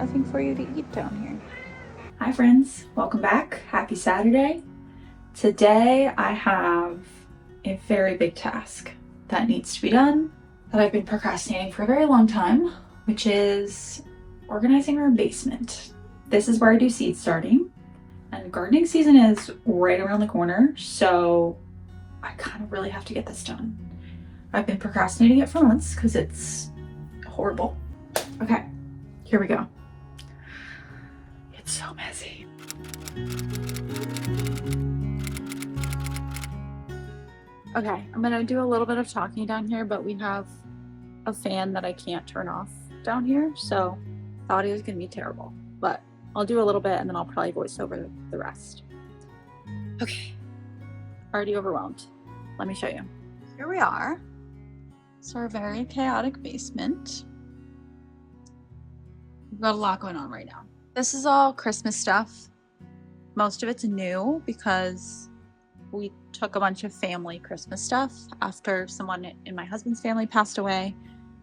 nothing for you to eat down here. Hi friends, welcome back. Happy Saturday. Today I have a very big task that needs to be done that I've been procrastinating for a very long time, which is organizing our basement. This is where I do seed starting, and gardening season is right around the corner, so I kind of really have to get this done. I've been procrastinating it for months because it's horrible. Okay, here we go. It's so messy. Okay, I'm gonna do a little bit of talking down here, but we have a fan that I can't turn off down here, so the audio is gonna be terrible, but I'll do a little bit and then I'll probably voice over the rest. Okay, already overwhelmed. Let me show you. Here we are. It's our very chaotic basement. We've got a lot going on right now. This is all Christmas stuff. Most of it's new because we took a bunch of family Christmas stuff after someone in my husband's family passed away.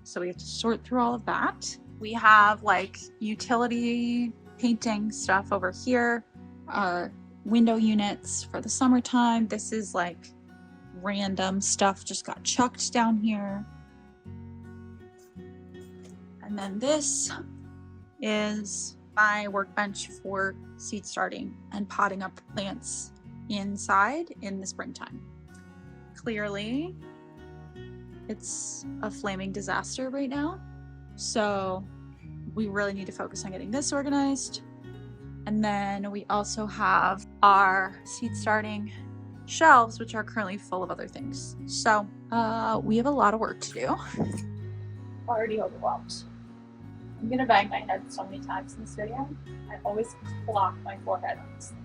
So we have to sort through all of that. We have like utility painting stuff over here, our window units for the summertime. This is like random stuff just got chucked down here. And then this is my workbench for seed starting and potting up plants inside in the springtime. Clearly, it's a flaming disaster right now, so we really need to focus on getting this organized. And then we also have our seed starting shelves, which are currently full of other things. So we have a lot of work to do. Already overwhelmed. I'm gonna bang my head so many times in this video. I always clock my forehead on this thing.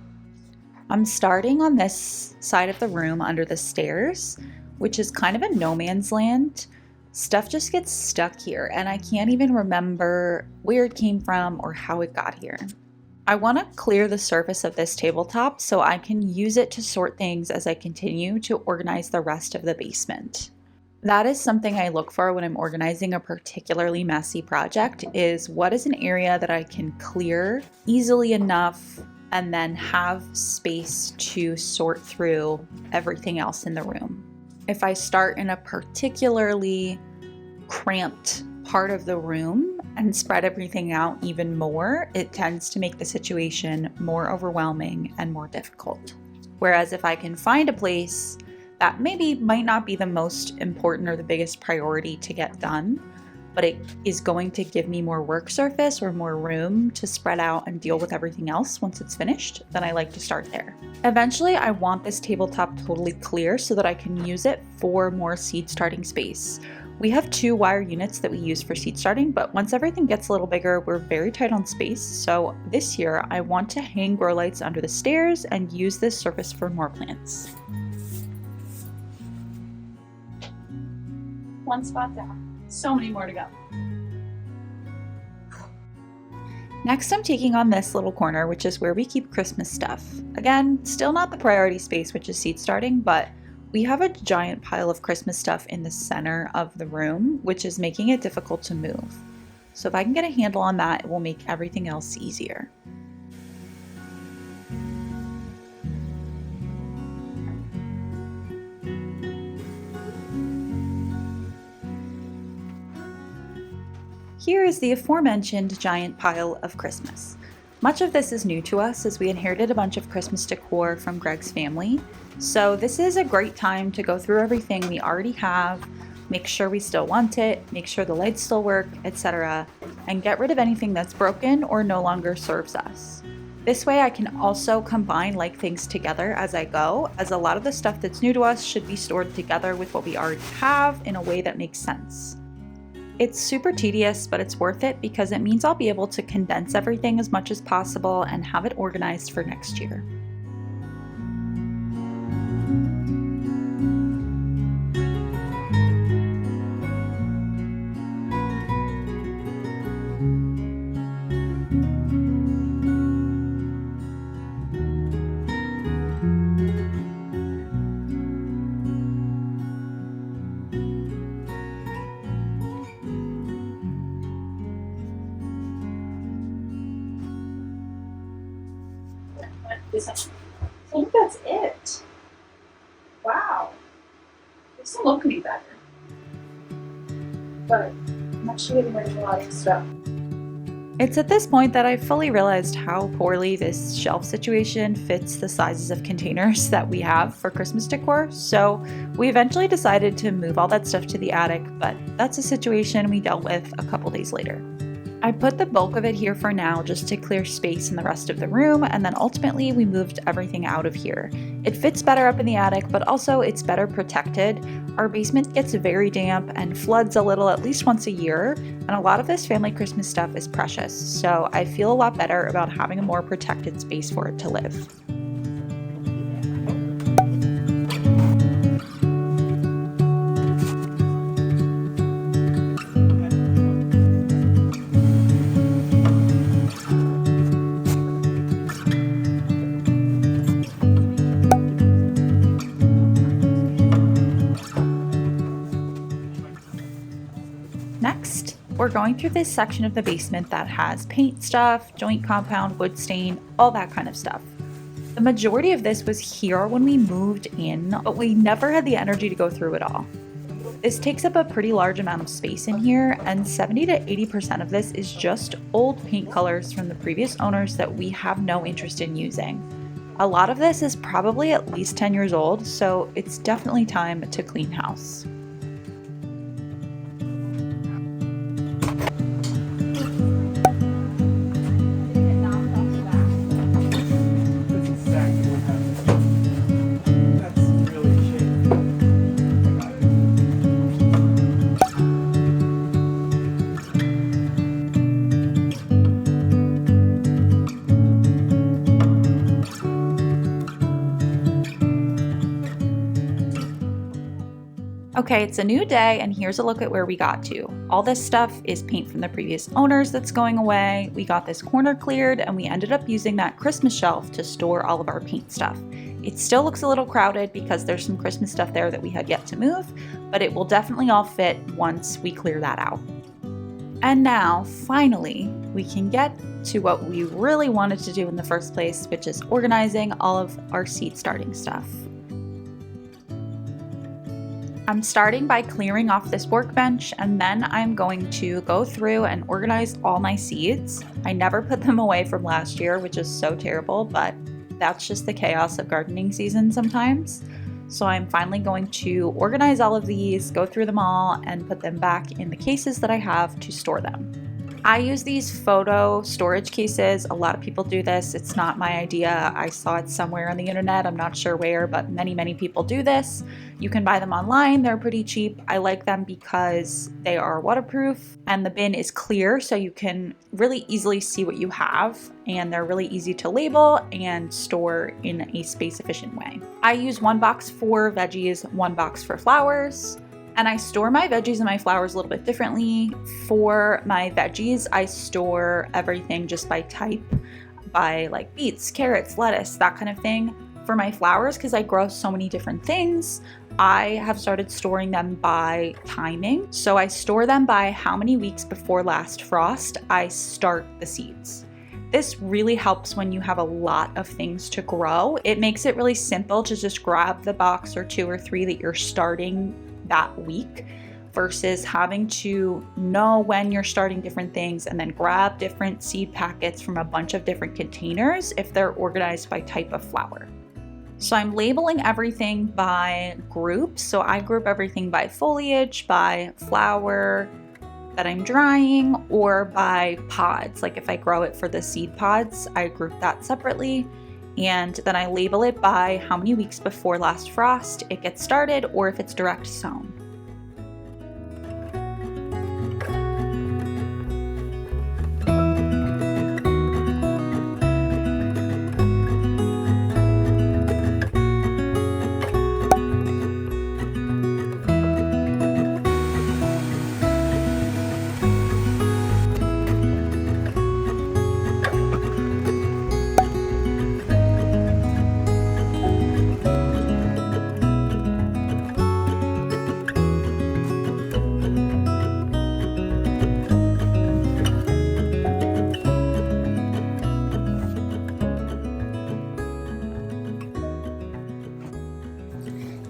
I'm starting on this side of the room under the stairs, which is kind of a no man's land. Stuff just gets stuck here and I can't even remember where it came from or how it got here. I want to clear the surface of this tabletop so I can use it to sort things as I continue to organize the rest of the basement. That is something I look for when I'm organizing a particularly messy project, is what is an area that I can clear easily enough and then have space to sort through everything else in the room. If I start in a particularly cramped part of the room and spread everything out even more, it tends to make the situation more overwhelming and more difficult. Whereas if I can find a place that maybe might not be the most important or the biggest priority to get done, but it is going to give me more work surface or more room to spread out and deal with everything else once it's finished, then I like to start there. Eventually, I want this tabletop totally clear so that I can use it for more seed starting space. We have 2 wire units that we use for seed starting, but once everything gets a little bigger, we're very tight on space. So this year, I want to hang grow lights under the stairs and use this surface for more plants. One spot down. So many more to go. Next, I'm taking on this little corner, which is where we keep Christmas stuff. Again, still not the priority space, which is seed starting, but we have a giant pile of Christmas stuff in the center of the room, which is making it difficult to move. So if I can get a handle on that, it will make everything else easier. Here is the aforementioned giant pile of Christmas. Much of this is new to us as we inherited a bunch of Christmas decor from Greg's family. So this is a great time to go through everything we already have, make sure we still want it, make sure the lights still work, etc., and get rid of anything that's broken or no longer serves us. This way I can also combine like things together as I go, as a lot of the stuff that's new to us should be stored together with what we already have in a way that makes sense. It's super tedious, but it's worth it because it means I'll be able to condense everything as much as possible and have it organized for next year. amazing. So I think that's it. Wow. It doesn't look any better. But I'm actually getting rid of a lot of stuff. It's at this point that I fully realized how poorly this shelf situation fits the sizes of containers that we have for Christmas decor, so we eventually decided to move all that stuff to the attic, but that's a situation we dealt with a couple days later. I put the bulk of it here for now just to clear space in the rest of the room, and then ultimately we moved everything out of here. It fits better up in the attic, but also it's better protected. Our basement gets very damp and floods a little at least once a year, and a lot of this family Christmas stuff is precious, so I feel a lot better about having a more protected space for it to live. Next, we're going through this section of the basement that has paint stuff, joint compound, wood stain, all that kind of stuff. The majority of this was here when we moved in, but we never had the energy to go through it all. This takes up a pretty large amount of space in here, and 70 to 80% of this is just old paint colors from the previous owners that we have no interest in using. A lot of this is probably at least 10 years old, so it's definitely time to clean house. Okay, it's a new day, and here's a look at where we got to. All this stuff is paint from the previous owners that's going away. We got this corner cleared, and we ended up using that Christmas shelf to store all of our paint stuff. It still looks a little crowded because there's some Christmas stuff there that we had yet to move, but it will definitely all fit once we clear that out. And now, finally, we can get to what we really wanted to do in the first place, which is organizing all of our seed starting stuff. I'm starting by clearing off this workbench, and then I'm going to go through and organize all my seeds. I never put them away from last year, which is so terrible, but that's just the chaos of gardening season sometimes. So I'm finally going to organize all of these, go through them all, and put them back in the cases that I have to store them. I use these photo storage cases. A lot of people do this. It's not my idea. I saw it somewhere on the internet. I'm not sure where, but many people do this. You can buy them online. They're pretty cheap. I like them because they are waterproof and the bin is clear, so you can really easily see what you have, and they're really easy to label and store in a space efficient way. I use one box for veggies, one box for flowers. And I store my veggies and my flowers a little bit differently. For my veggies, I store everything just by type, by like beets, carrots, lettuce, that kind of thing. For my flowers, because I grow so many different things, I have started storing them by timing. So I store them by how many weeks before last frost I start the seeds. This really helps when you have a lot of things to grow. It makes it really simple to just grab the box or 2 or 3 that you're starting that week versus having to know when you're starting different things and then grab different seed packets from a bunch of different containers if they're organized by type of flower. So I'm labeling everything by group. So I group everything by foliage, by flower that I'm drying, or by pods. Like if I grow it for the seed pods, I group that separately. And then I label it by how many weeks before last frost it gets started, or if it's direct sown.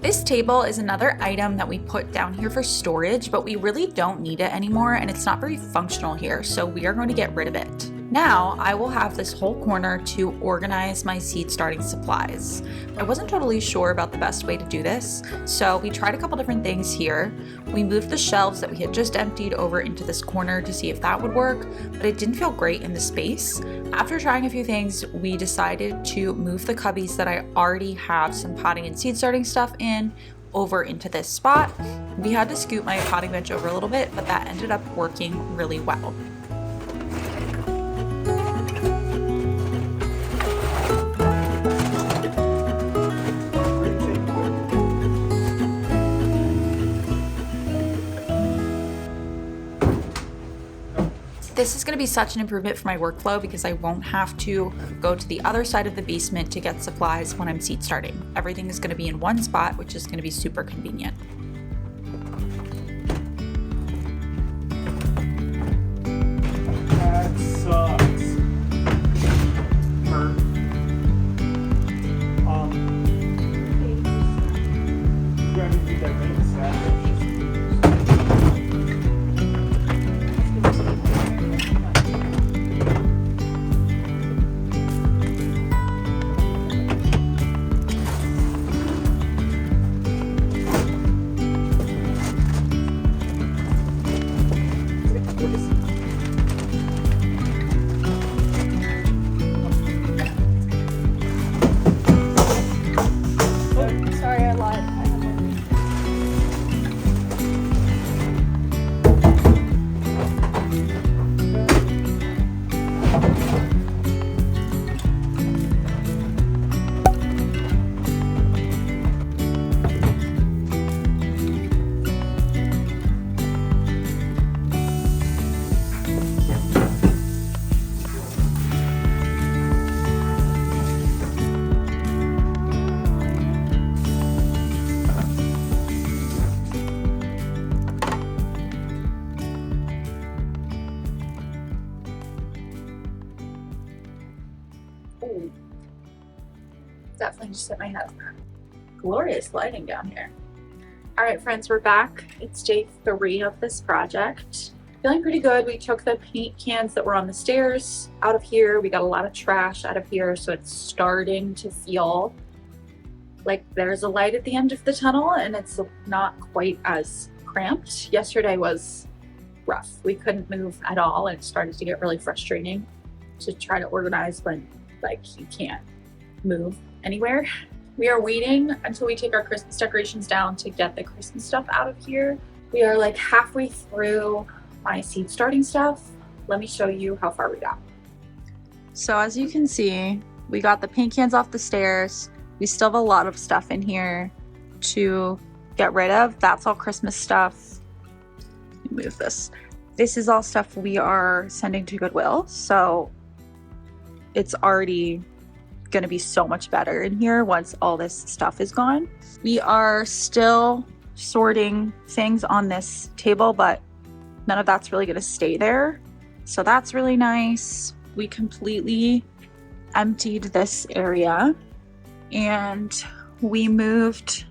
This table is another item that we put down here for storage, but we really don't need it anymore and it's not very functional here, so we are going to get rid of it. Now I will have this whole corner to organize my seed starting supplies. I wasn't totally sure about the best way to do this, so we tried a couple different things here. We moved the shelves that we had just emptied over into this corner to see if that would work, but it didn't feel great in the space. After trying a few things, we decided to move the cubbies that I already have some potting and seed starting stuff in over into this spot. We had to scoot my potting bench over a little bit, but that ended up working really well. This is going to be such an improvement for my workflow because I won't have to go to the other side of the basement to get supplies when I'm seed starting. Everything is going to be in one spot, which is going to be super convenient. That sucks. You gotta do that main sandwich. Ooh. Definitely just hit my head. Glorious lighting down here. All right, friends, we're back. It's day 3 of this project. Feeling pretty good. We took the paint cans that were on the stairs out of here. We got a lot of trash out of here, so it's starting to feel like there's a light at the end of the tunnel and it's not quite as cramped. Yesterday was rough. We couldn't move at all and it started to get really frustrating to try to organize when you can't move anywhere. We are waiting until we take our Christmas decorations down to get the Christmas stuff out of here. We are like halfway through my seed starting stuff. Let me show you how far we got. So as you can see, we got the paint cans off the stairs. We still have a lot of stuff in here to get rid of. That's all Christmas stuff. Let me move this. This is all stuff we are sending to Goodwill. So it's already going to be so much better in here once all this stuff is gone. We are still sorting things on this table, but none of that's really going to stay there. So that's really nice. We completely emptied this area and we moved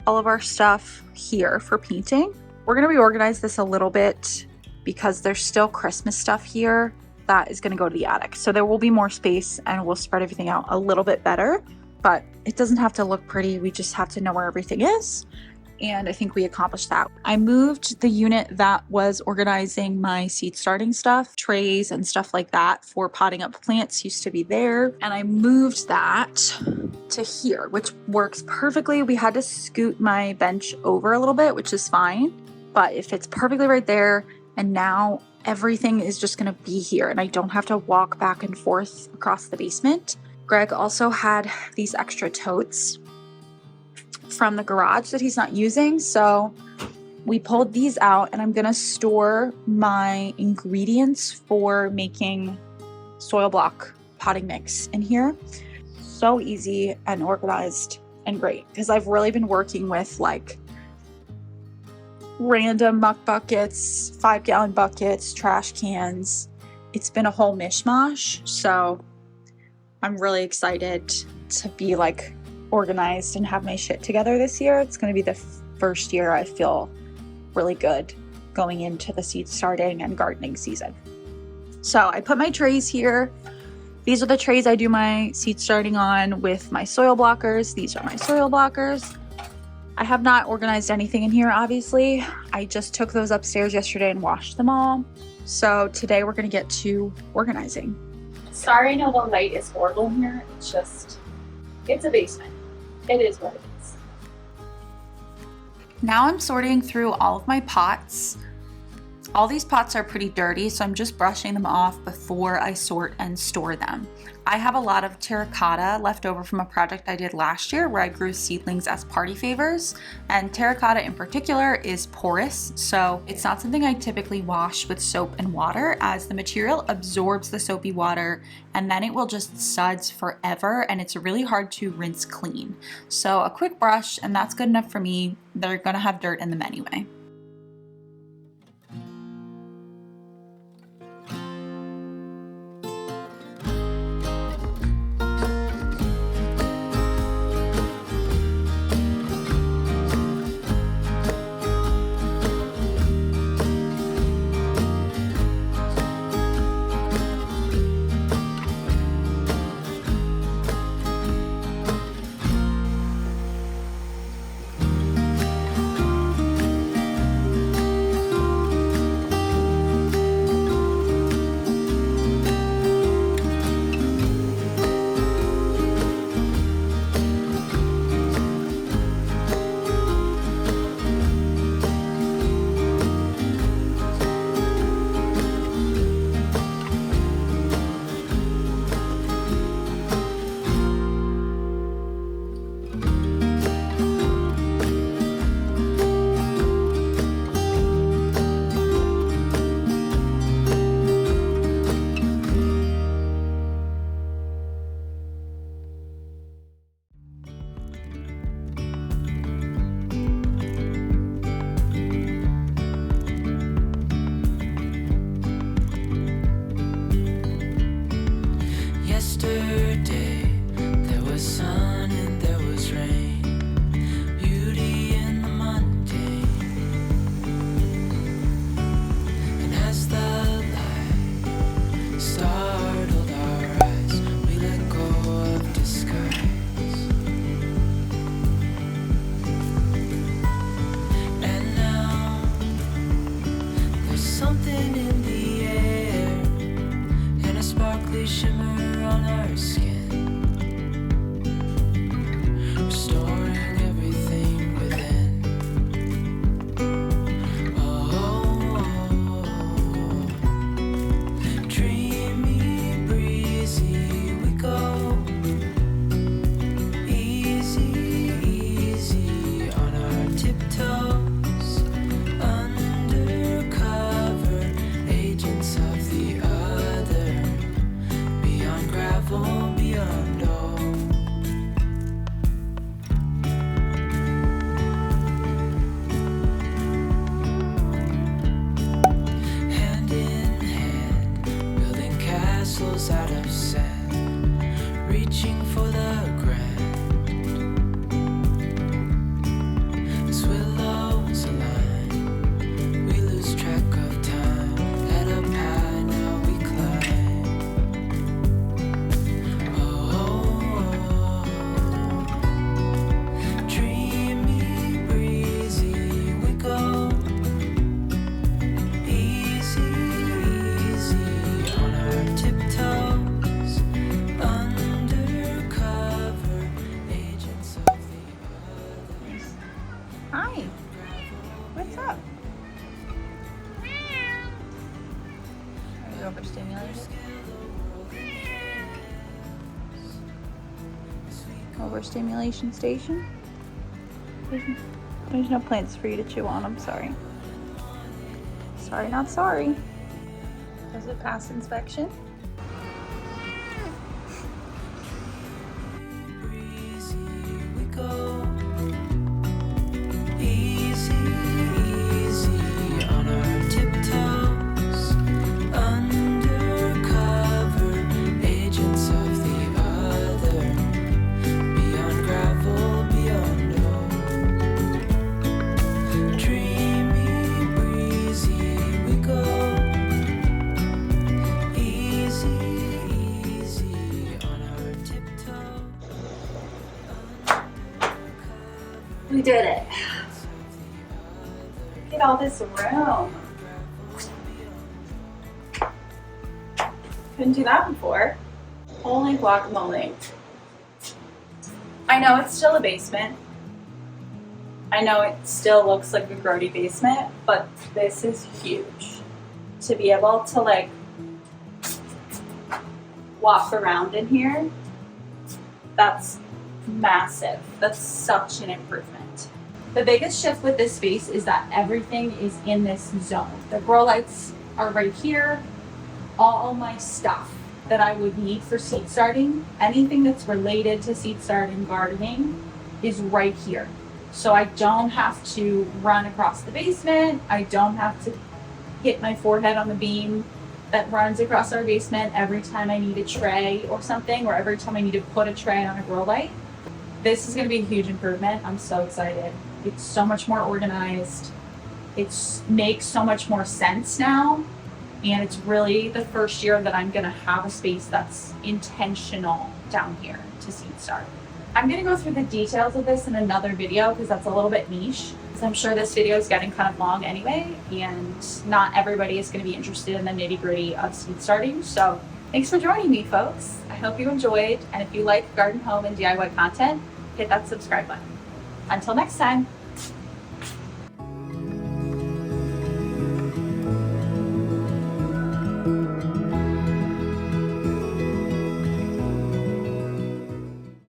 all of our stuff here for painting. We're going to reorganize this a little bit because there's still Christmas stuff here that is going to go to the attic. So there will be more space and we'll spread everything out a little bit better, but it doesn't have to look pretty. We just have to know where everything is. And I think we accomplished that. I moved the unit that was organizing my seed starting stuff, trays and stuff like that for potting up plants used to be there. And I moved that to here, which works perfectly. We had to scoot my bench over a little bit, which is fine, but it fits perfectly right there. And now everything is just gonna be here and I don't have to walk back and forth across the basement. Greg also had these extra totes from the garage that he's not using. So we pulled these out and I'm gonna store my ingredients for making soil block potting mix in here. So easy and organized and great because I've really been working with random muck buckets, 5-gallon buckets, trash cans. It's been a whole mishmash. So I'm really excited to be organized and have my shit together this year. It's going to be the first year I feel really good going into the seed starting and gardening season. So I put my trays here. These are the trays I do my seed starting on with my soil blockers. These are my soil blockers. I have not organized anything in here, obviously. I just took those upstairs yesterday and washed them all. So today we're gonna get to organizing. Sorry, I know the light is horrible in here. It's a basement. It is what it is. Now I'm sorting through all of my pots. All these pots are pretty dirty, so I'm just brushing them off before I sort and store them. I have a lot of terracotta left over from a project I did last year where I grew seedlings as party favors, and terracotta in particular is porous, so it's not something I typically wash with soap and water, as the material absorbs the soapy water and then it will just suds forever and it's really hard to rinse clean. So a quick brush and that's good enough for me. They're gonna have dirt in them anyway. Overstimulated? Overstimulation station? There's no plants for you to chew on, I'm sorry. Sorry, not sorry. Does it pass inspection? Gravel We did it. Look at all this room. Couldn't do that before. Holy guacamole. I know it's still a basement. I know it still looks like a grody basement, but this is huge. To be able to like walk around in here, that's massive. That's such an improvement. The biggest shift with this space is that everything is in this zone. The grow lights are right here. All my stuff that I would need for seed starting, anything that's related to seed starting gardening, is right here. So I don't have to run across the basement. I don't have to hit my forehead on the beam that runs across our basement every time I need a tray or something, or every time I need to put a tray on a grow light. This is going to be a huge improvement. I'm so excited. It's so much more organized. It makes so much more sense now. And it's really the first year that I'm going to have a space that's intentional down here to seed start. I'm going to go through the details of this in another video because that's a little bit niche. So I'm sure this video is getting kind of long anyway, and not everybody is going to be interested in the nitty gritty of seed starting. So thanks for joining me, folks. I hope you enjoyed. And if you like garden, home, and DIY content, hit that subscribe button. Until next time.